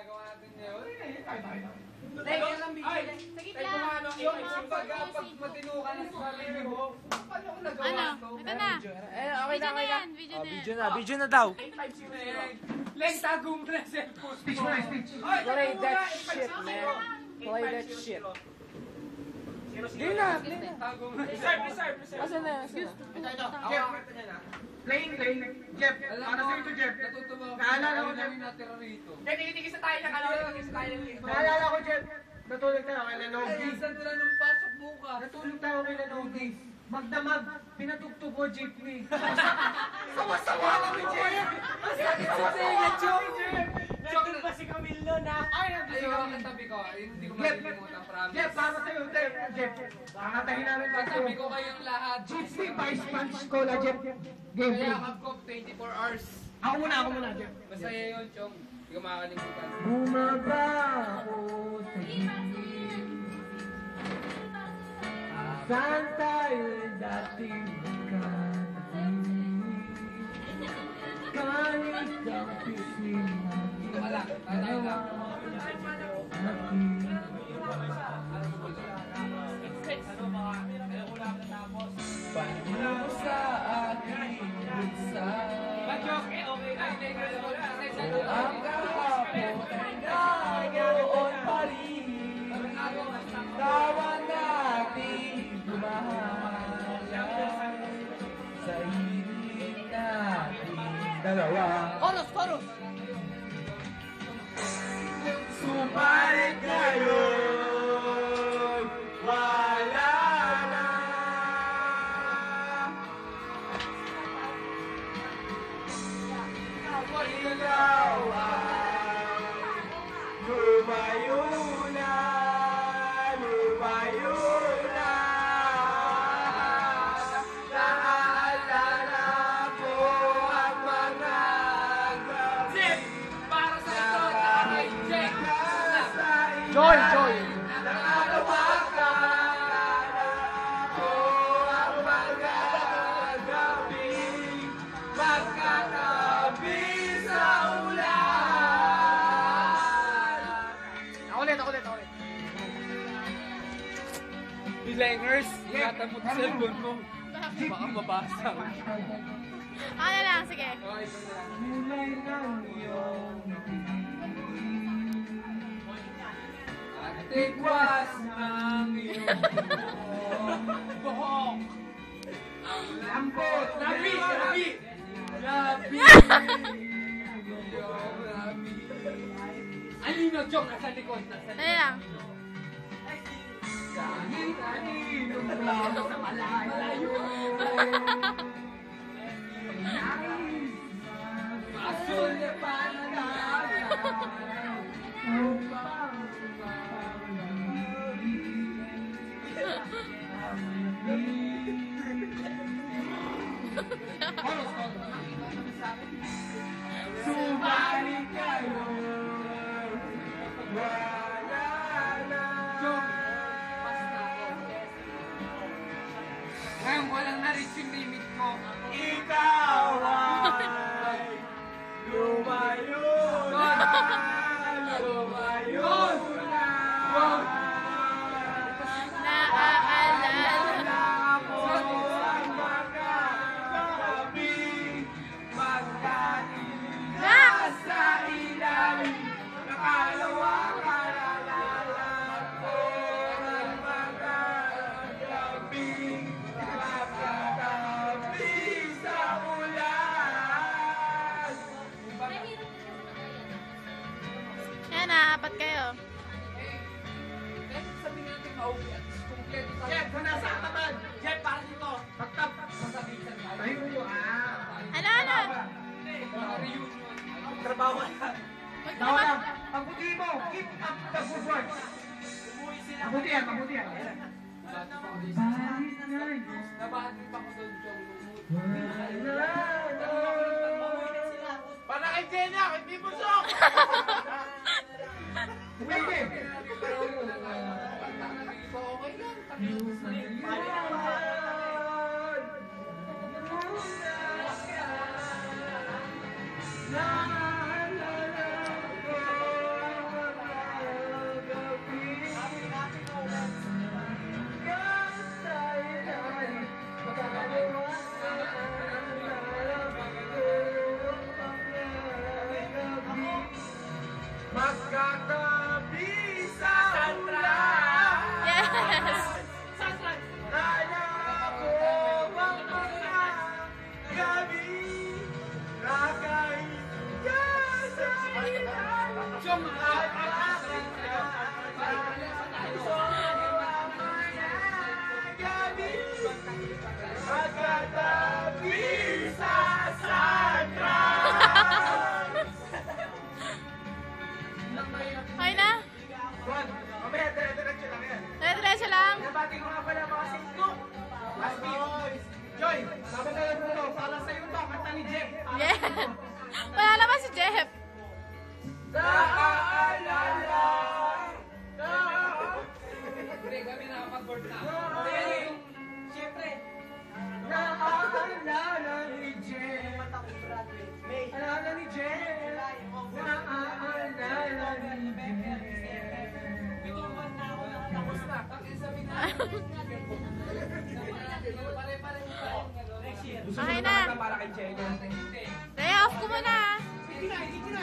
ginagawa natin ngayon. Like, alam video. Sige lang. Yung pag matino ka na sa sarili mo, paano ko nagawa ito? Ito na. Okay na, okay na. Video na. Video na daw. Leg, tago mo na cellphone. Speech mo na, speech. Play that shit, man. Play that shit. Game na, play na. Tago mo na. Reserve. Asan na? Jeff, playing. Jeff, para sa'yo ito, Jeff. Natutuwa ako. Naalala ko, Jeff. Natira rito. Tigis na tayo ng ano, Naalala ko, Jeff. Natulog tayo kay Lanogis. Saan wala nang pasok bukas? Natulog tayo kay Lanogis. Magdamag, pinatugtog ko jeepney. Sawa-sawa kami, Jeff! Ang sakit sa tenga, Jeff! Nandun pa si Camilo na. Ay, ikaw ang katabi ko. Hindi ko makikilimutan, promise. Jeff, para sa'yo, Jeff. Nakatahin namin lang Katabi ko kayong lahat. Jeepney pa Spanish Cola, Jeff. Game, Kaya game. ako 24 hours. Ako muna, Jeff. Masaya yun, Chong. Hindi ko makakalimutan. Bumaba ako sa saan tayo dating magkatabi? Kahit ang pisngi natin Wala, tayo lang. Paano sa aking bulsa? Ang kahapon ay naroon pa rin. Tawa natin bumahalan sa hiling natin dalawa. Chorus! Subalit ngayon, wala na. Ikaw ay lumayo na. Naalala ko ang mga gabi. Para sa ito, nakakay Jack. Joy! Bilangers, ingatan mo sa cellphone mo. Baka mabasa. Ano lang, sige. Okay, ito na lang. At tigwas ng iyong buhok. Ang lambot. Labi! Alino, Chong, nasa likod. Ano lang. Kahit aninong plano sa malayo. Asul na pananagal. Subalit kayo, wala na. Ngayon, walang na-reach yung limit ko. Ikaw ay lumayo na. Naaalala. Ako ang magkakabi, magkain nasa ilalim. Nakalawa kalalalat ko ang magkakabi, magkakabi sa ulan. Yan na, apat kayo. Sabi natin mauwi at kumpleto tayo. Jeff, kung nasa katabad. Jeff, para dito. Pagtap. Masabitan tayo. Ayun, Ano? Mga reunion. Trabaho ka. Tawa lang. Pagbuti mo. Keep up the good work. Mabutihan. Nabahati pa ko doon, Chong. Para kay Jenna, hindi mo sok! Pwede! magkatabi sa ulan. Yes! Kaya ko ang mga gabi nakahiga sa ilan. Magkatabi sa sunrise. Okay na? Juan, mamaya dire-diretso lang yan. Diretso lang. Nabati ko nga pala mga singko. Aspi, Joy, sabagan mo to. Para sa'yo to, kanta ni Jeff. Yeah! Wala naman si Jeff. Naaalala. Hindi, kami nakapag-board na. Siyempre. Naaalala ni Jeff. Alala ni Jeff. Naaalala ni Jeff. Tapos na. Tapos sabi na. Pare-pare mo pa. Okay na. Para kay Jenny. Day off ko muna. Sige na, sige na.